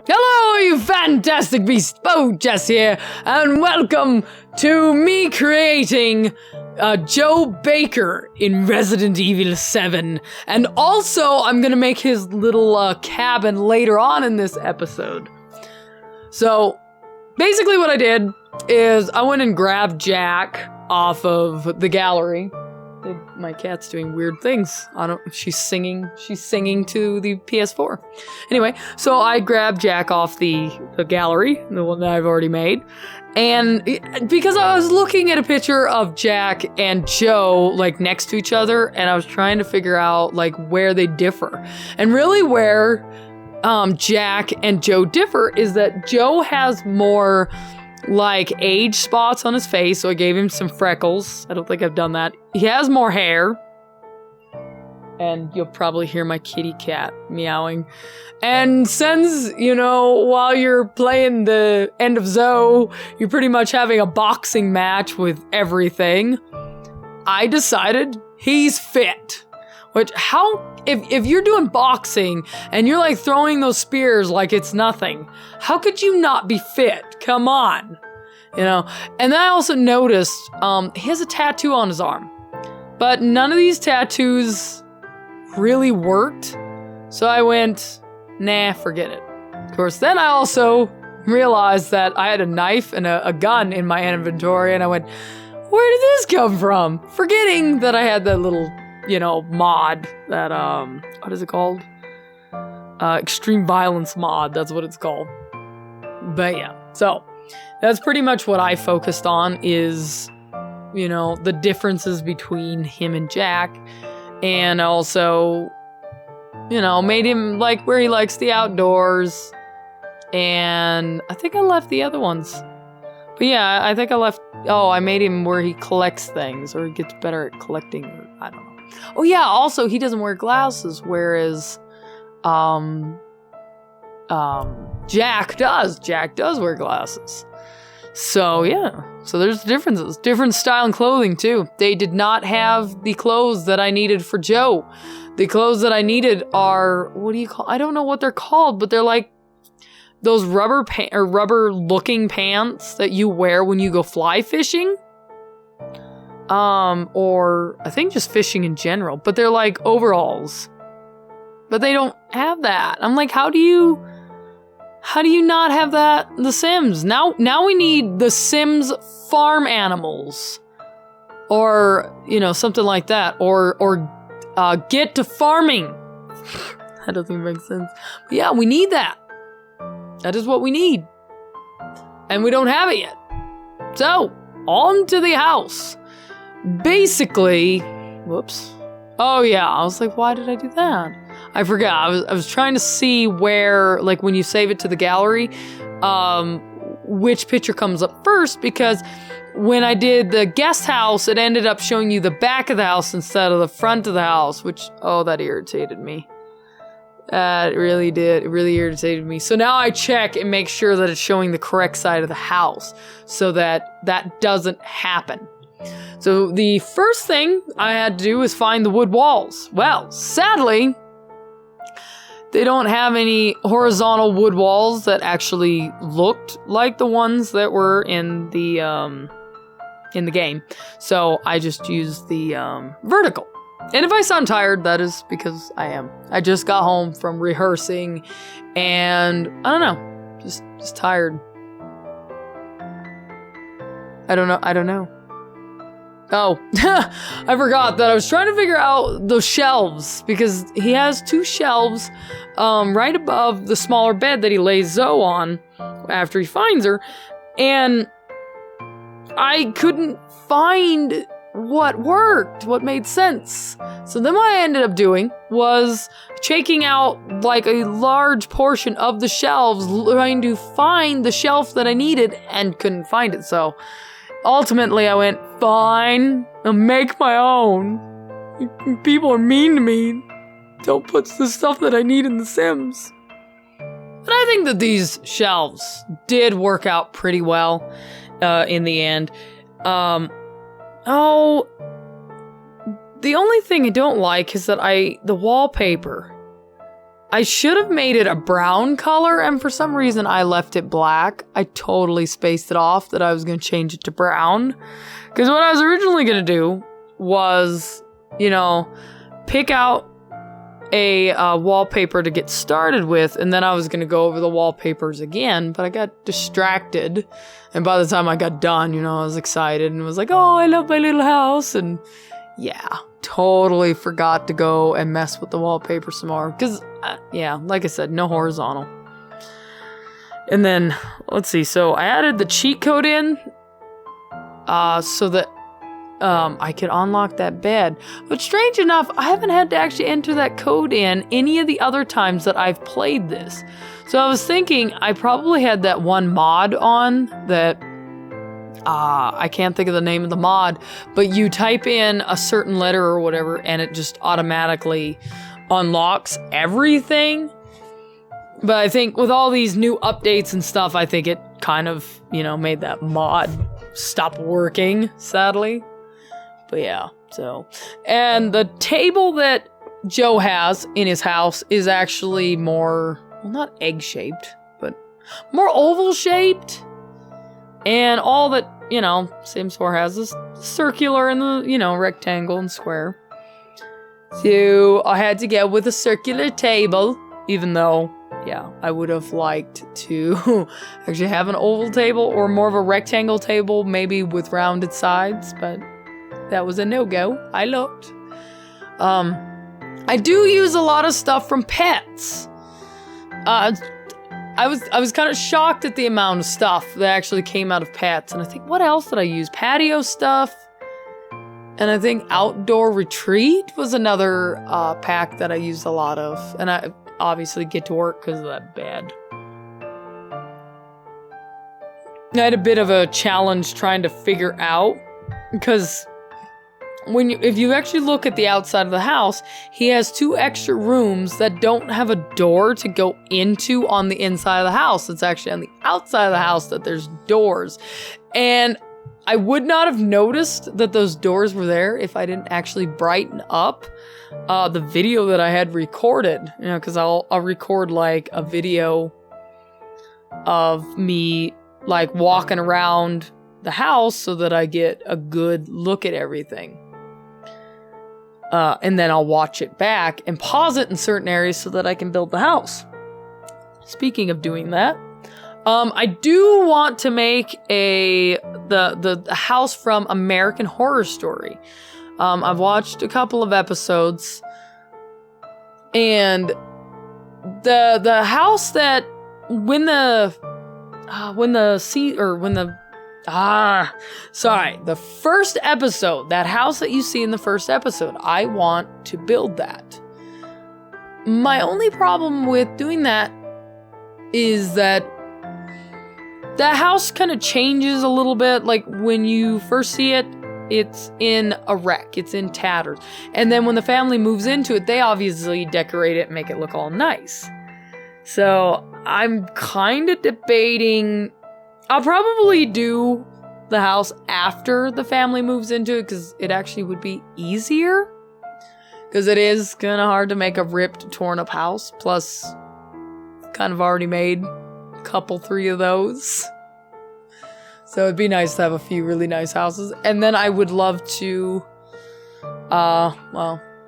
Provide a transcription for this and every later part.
Hello, you fantastic beast! BoJess here, and welcome to me creating Joe Baker in Resident Evil 7. And also, I'm gonna make his little cabin later on in this episode. So, basically what I did is I went and grabbed Jack off of the gallery. My cat's doing weird things. She's singing to the PS4. Anyway, so I grabbed Jack off the gallery, the one that I've already made. And because I was looking at a picture of Jack and Joe, like, next to each other, and I was trying to figure out, like, where they differ. And really where Jack and Joe differ is that Joe has more, like, age spots on his face, so I gave him some freckles. I don't think I've done that. He has more hair. And you'll probably hear my kitty cat meowing. And since, you know, while you're playing the End of Zoe, you're pretty much having a boxing match with everything, I decided he's fit. Which, if you're doing boxing and you're like throwing those spears like it's nothing, how could you not be fit? Come on. You know? And then I also noticed, he has a tattoo on his arm. But none of these tattoos really worked. So I went, nah, forget it. Of course, then I also realized that I had a knife and a gun in my inventory, and I went, where did this come from? Forgetting that I had that little, you know, mod, that, what is it called? Extreme violence mod, that's what it's called. But yeah, so that's pretty much what I focused on is, you know, the differences between him and Jack. And also, you know, made him like where he likes the outdoors. And I think I left the other ones. But yeah, I think I left, I made him where he collects things, or he gets better at collecting, or I don't know. Oh yeah, also he doesn't wear glasses, whereas Jack does. Jack does wear glasses. So yeah, so there's differences. Different style and clothing too. They did not have the clothes that I needed for Joe. The clothes that I needed are, what do you call, I don't know what they're called, but they're like those rubber looking pants that you wear when you go fly fishing. Or I think just fishing in general, but they're like overalls. But they don't have that. I'm like, how do you not have that in The Sims? Now we need The Sims farm animals. Or, you know, something like that. Or get to farming. That doesn't make sense. But yeah, we need that. That is what we need. And we don't have it yet. So, on to the house. Basically, whoops. Oh yeah, I was like, why did I do that? I forgot. I was trying to see where, like, when you save it to the gallery, which picture comes up first, because when I did the guest house, it ended up showing you the back of the house instead of the front of the house, which, that irritated me. It really did. It really irritated me. So now I check and make sure that it's showing the correct side of the house so that that doesn't happen. So the first thing I had to do was find the wood walls. Well, sadly, they don't have any horizontal wood walls that actually looked like the ones that were in the game. So I just used the vertical. And if I sound tired, that is because I am. I just got home from rehearsing, and I don't know, just tired. I don't know. Oh, I forgot that I was trying to figure out those shelves, because he has two shelves right above the smaller bed that he lays Zoe on after he finds her, and I couldn't find what worked, what made sense. So then what I ended up doing was checking out like a large portion of the shelves, trying to find the shelf that I needed, and couldn't find it. So ultimately I went, fine, I'll make my own. People are mean to me. Don't put the stuff that I need in The Sims. But I think that these shelves did work out pretty well in the end. The only thing I don't like is that the wallpaper. I should have made it a brown color, and for some reason I left it black. I totally spaced it off that I was going to change it to brown. Because what I was originally going to do was, you know, pick out a wallpaper to get started with, and then I was going to go over the wallpapers again, but I got distracted. And by the time I got done, you know, I was excited and was like, oh, I love my little house. And yeah, totally forgot to go and mess with the wallpaper some more. Because, yeah, like I said, no horizontal. And then, let's see. So I added the cheat code in so that I could unlock that bed. But strange enough, I haven't had to actually enter that code in any of the other times that I've played this. So I was thinking I probably had that one mod on that, I can't think of the name of the mod, but you type in a certain letter or whatever and it just automatically unlocks everything. But I think with all these new updates and stuff, I think it kind of, you know, made that mod stop working, sadly. But yeah, so. And the table that Joe has in his house is actually more, well, not egg-shaped, but more oval-shaped. And all that, you know, Sims4 has is circular and the, you know, rectangle and square. So I had to go with a circular table, even though, yeah, I would have liked to actually have an oval table or more of a rectangle table, maybe with rounded sides, but that was a no-go. I looked. I do use a lot of stuff from pets. I was kind of shocked at the amount of stuff that actually came out of pets. And I think, what else did I use? Patio stuff. And I think Outdoor Retreat was another pack that I used a lot of. And I obviously get to work because of that bed. I had a bit of a challenge trying to figure out, because if you actually look at the outside of the house, he has 2 extra rooms that don't have a door to go into on the inside of the house. It's actually on the outside of the house that there's doors. And I would not have noticed that those doors were there if I didn't actually brighten up the video that I had recorded. You know, because I'll record like a video of me like walking around the house so that I get a good look at everything. And then I'll watch it back and pause it in certain areas so that I can build the house. Speaking of doing that, I do want to make the house from American Horror Story. I've watched a couple of episodes, and the house that the first episode, that house that you see in the first episode, I want to build that. My only problem with doing that is that house kind of changes a little bit. Like when you first see it, it's in a wreck, it's in tatters. And then when the family moves into it, they obviously decorate it and make it look all nice. So I'm kind of debating, I'll probably do the house after the family moves into it, because it actually would be easier. Because it is kind of hard to make a ripped, torn up house. Plus, kind of already made a couple, 3 of those. So it'd be nice to have a few really nice houses. And then I would love to, I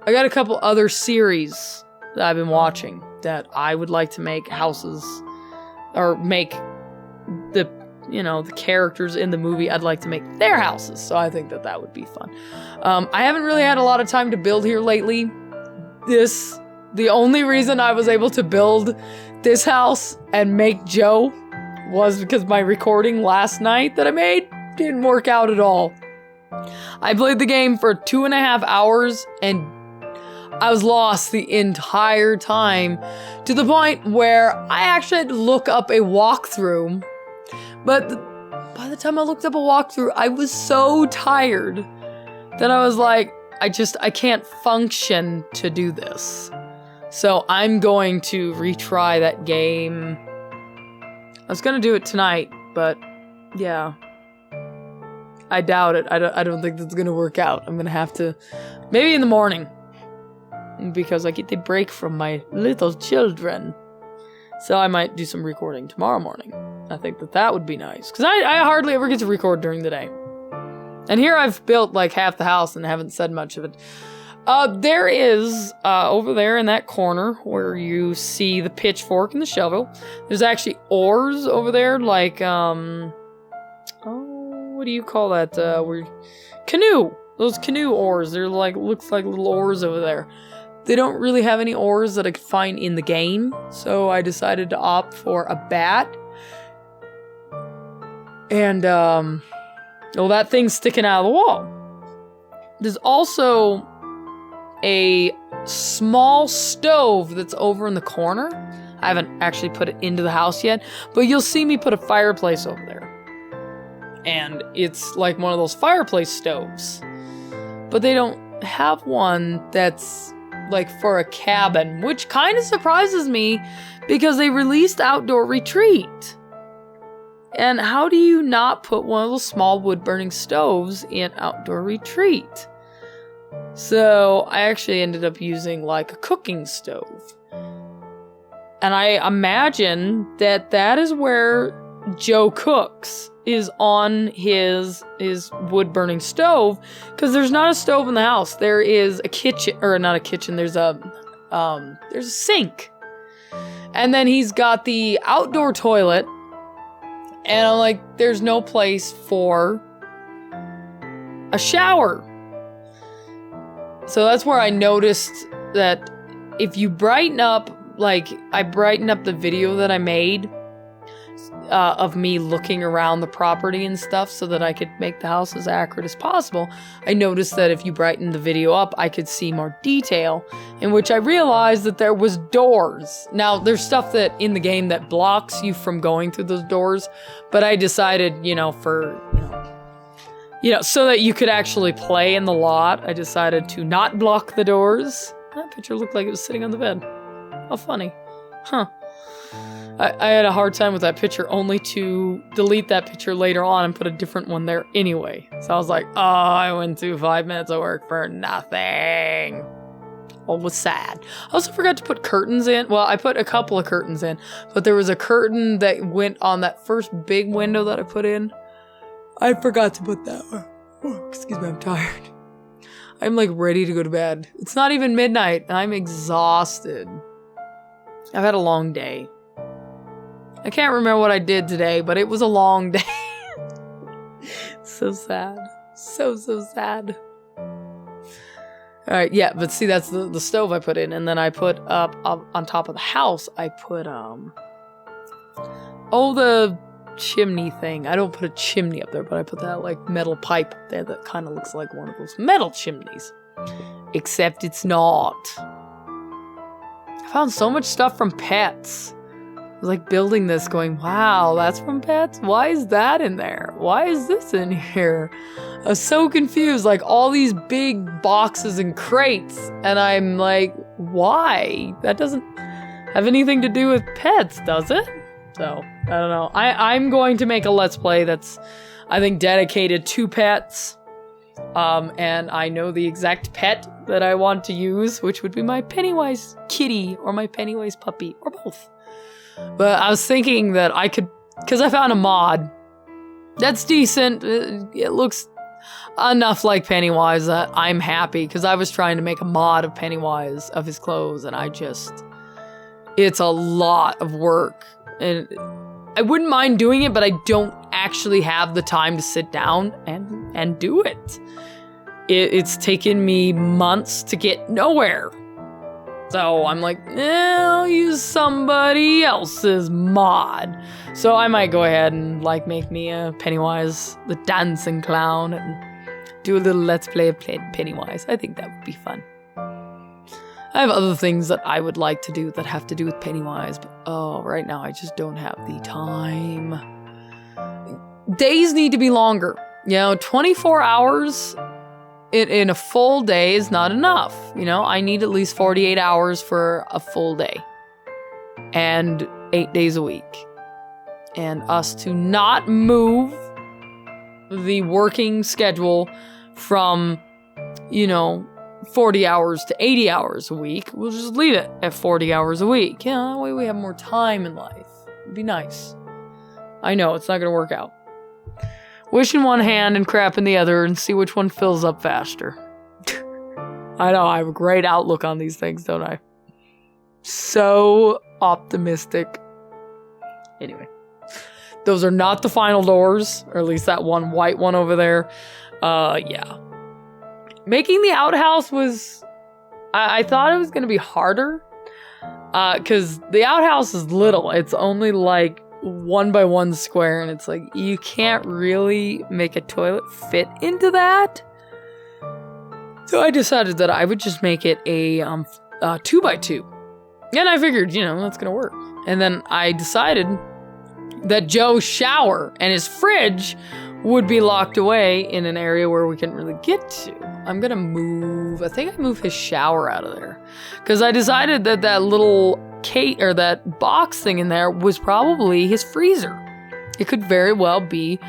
got a couple other series that I've been watching that I would like to make houses, or make the characters in the movie, I'd like to make their houses. So I think that would be fun. I haven't really had a lot of time to build here lately. The only reason I was able to build this house and make Joe was because my recording last night that I made didn't work out at all. I played the game for 2.5 hours and I was lost the entire time, to the point where I actually had to look up a walkthrough. But by the time I looked up a walkthrough, I was so tired that I was like, I can't function to do this. So I'm going to retry that game. I was going to do it tonight, but yeah. I doubt it. I don't think that's going to work out. I'm going to have to, maybe in the morning. because I get the break from my little children. So I might do some recording tomorrow morning. I think that would be nice, because I hardly ever get to record during the day. And here I've built like half the house and haven't said much of it. There is, over there in that corner where you see the pitchfork and the shovel, there's actually oars over there, like, what do you call that? Canoe! Those canoe oars, they're like, looks like little oars over there. They don't really have any oars that I could find in the game, so I decided to opt for a bat. And, well, that thing's sticking out of the wall. There's also a small stove that's over in the corner. I haven't actually put it into the house yet, but you'll see me put a fireplace over there. And it's like one of those fireplace stoves. But they don't have one that's like for a cabin, which kind of surprises me because they released Outdoor Retreat. And how do you not put one of those small wood-burning stoves in Outdoor Retreat? So I actually ended up using like a cooking stove. And I imagine that that is where Joe cooks, is on his wood-burning stove, because there's not a stove in the house. There is a kitchen, or not a kitchen, there's a sink. And then he's got the outdoor toilet, and I'm like, there's no place for a shower. So that's where I noticed that if you brighten up, like, I brightened up the video that I made of me looking around the property and stuff so that I could make the house as accurate as possible. I noticed that if you brighten the video up, I could see more detail, in which I realized that there was doors. Now, there's stuff that in the game that blocks you from going through those doors, but I decided, so that you could actually play in the lot, I decided to not block the doors. That picture looked like it was sitting on the bed. How funny. Huh. I had a hard time with that picture, only to delete that picture later on and put a different one there anyway. So I was like, oh, I went through 5 minutes of work for nothing. Well, it was sad. I also forgot to put curtains in. Well, I put a couple of curtains in, but there was a curtain that went on that first big window that I put in. I forgot to put that one. Oh, excuse me, I'm tired. I'm like ready to go to bed. It's not even midnight, and I'm exhausted. I've had a long day. I can't remember what I did today, but it was a long day. So sad. So sad. Alright, yeah, but see, that's the stove I put in, and then I put up on top of the house, I put, the chimney thing. I don't put a chimney up there, but I put that, like, metal pipe up there that kind of looks like one of those metal chimneys. Except it's not. I found so much stuff from pets. I was like building this going, wow, that's from pets? Why is that in there? Why is this in here? I was so confused, like all these big boxes and crates. And I'm like, why? That doesn't have anything to do with pets, does it? So, I don't know. I'm going to make a Let's Play that's, I think, dedicated to pets. And I know the exact pet that I want to use, which would be my Pennywise kitty or my Pennywise puppy, or both. But I was thinking that I could, because I found a mod that's decent. It looks enough like Pennywise that I'm happy, because I was trying to make a mod of Pennywise, of his clothes, and it's a lot of work. And I wouldn't mind doing it, but I don't actually have the time to sit down and do it. It's taken me months to get nowhere. So I'm like, I'll use somebody else's mod. So I might go ahead and like make me a Pennywise, the dancing clown, and do a little Let's Play of Pennywise. I think that would be fun. I have other things that I would like to do that have to do with Pennywise, but right now I just don't have the time. Days need to be longer. 24 hours in a full day is not enough. I need at least 48 hours for a full day. And 8 days a week. And us to not move the working schedule from 40 hours to 80 hours a week. We'll just leave it at 40 hours a week. Yeah, that way we have more time in life. It'd be nice. I know, it's not gonna work out. Wish in one hand and crap in the other and see which one fills up faster. I know, I have a great outlook on these things, don't I? So optimistic. Anyway. Those are not the final doors, or at least that one white one over there. Yeah. Making the outhouse was... I thought it was going to be harder. Because the outhouse is little. It's only like 1 by 1 square, and it's like, you can't really make a toilet fit into that. So I decided that I would just make it a 2 by 2. And I figured, you know, that's going to work. And then I decided that Joe's shower and his fridge would be locked away in an area where we couldn't really get to. I'm gonna move, I think I moved his shower out of there. Because I decided that that little that box thing in there was probably his freezer. It could very well be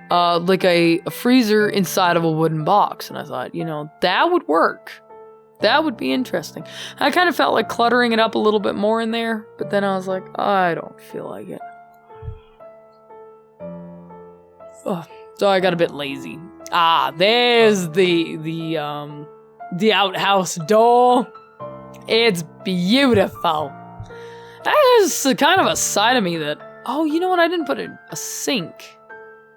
like a freezer inside of a wooden box. And I thought, you know, that would work. That would be interesting. I kind of felt like cluttering it up a little bit more in there. But then I was like, I don't feel like it. Oh, so I got a bit lazy. Ah, there's the outhouse door. It's beautiful. That is kind of a side of me that, oh, you know what? I didn't put a sink.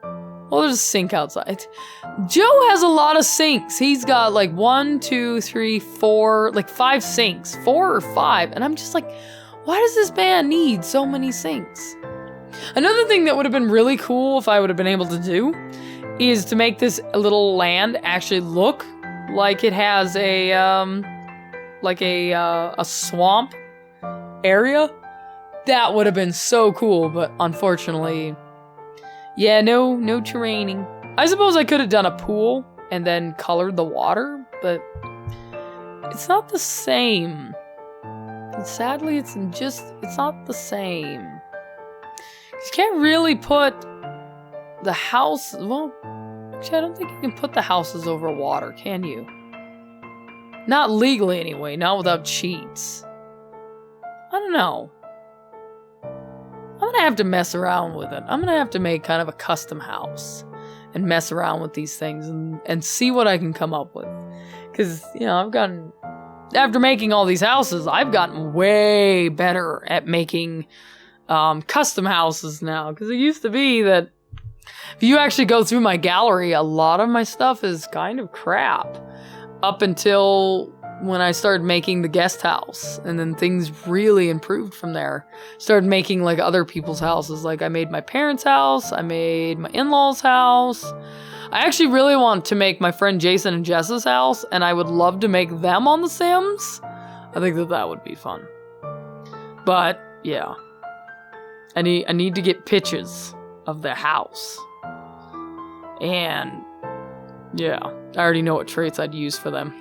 Well, there's a sink outside. Joe has a lot of sinks. He's got like 1, 2, 3, 4, like 5 sinks, 4 or 5. And I'm just like, why does this man need so many sinks? Another thing that would have been really cool if I would have been able to do is to make this little land actually look like it has a swamp area. That would have been so cool, but unfortunately, yeah, no terraining. I suppose I could have done a pool and then colored the water, but it's not the same. And sadly, it's not the same. You can't really put the house, well, actually I don't think you can put the houses over water, can you? Not legally anyway, not without cheats. I don't know. I'm gonna have to mess around with it. I'm gonna have to make kind of a custom house and mess around with these things and see what I can come up with. Because, you know, after making all these houses, I've gotten way better at making custom houses now, because it used to be that if you actually go through my gallery, a lot of my stuff is kind of crap up until when I started making the guest house, and then things really improved from there. Started making like other people's houses. Like I made my parents' house, I made my in-laws' house. I actually really want to make my friend Jason and Jess's house, and I would love to make them on The Sims. I think that would be fun. But yeah, I need to get pictures of their house. And yeah, I already know what traits I'd use for them.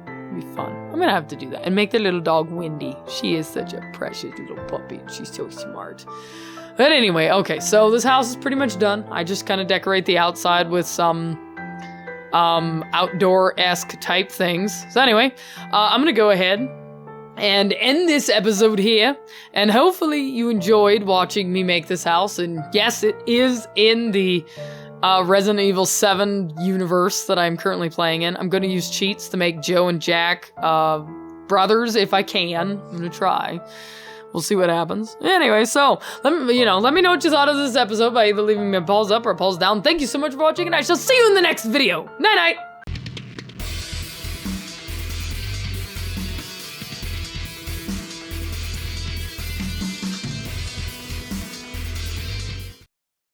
It'd be fun. I'm gonna have to do that. And make the little dog Wendy. She is such a precious little puppy, and she's so smart. But anyway, okay, so this house is pretty much done. I just kind of decorate the outside with some outdoor-esque type things. So anyway, I'm gonna go ahead and end this episode here, and hopefully you enjoyed watching me make this house. And yes, it is in the Resident Evil 7 universe that I'm currently playing in. I'm going to use cheats to make Joe and Jack brothers if I can. I'm going to try. We'll see what happens. Anyway, so let me know what you thought of this episode by either leaving me a pulse up or a pulse down. Thank you so much for watching, and I shall see you in the next video. Night night.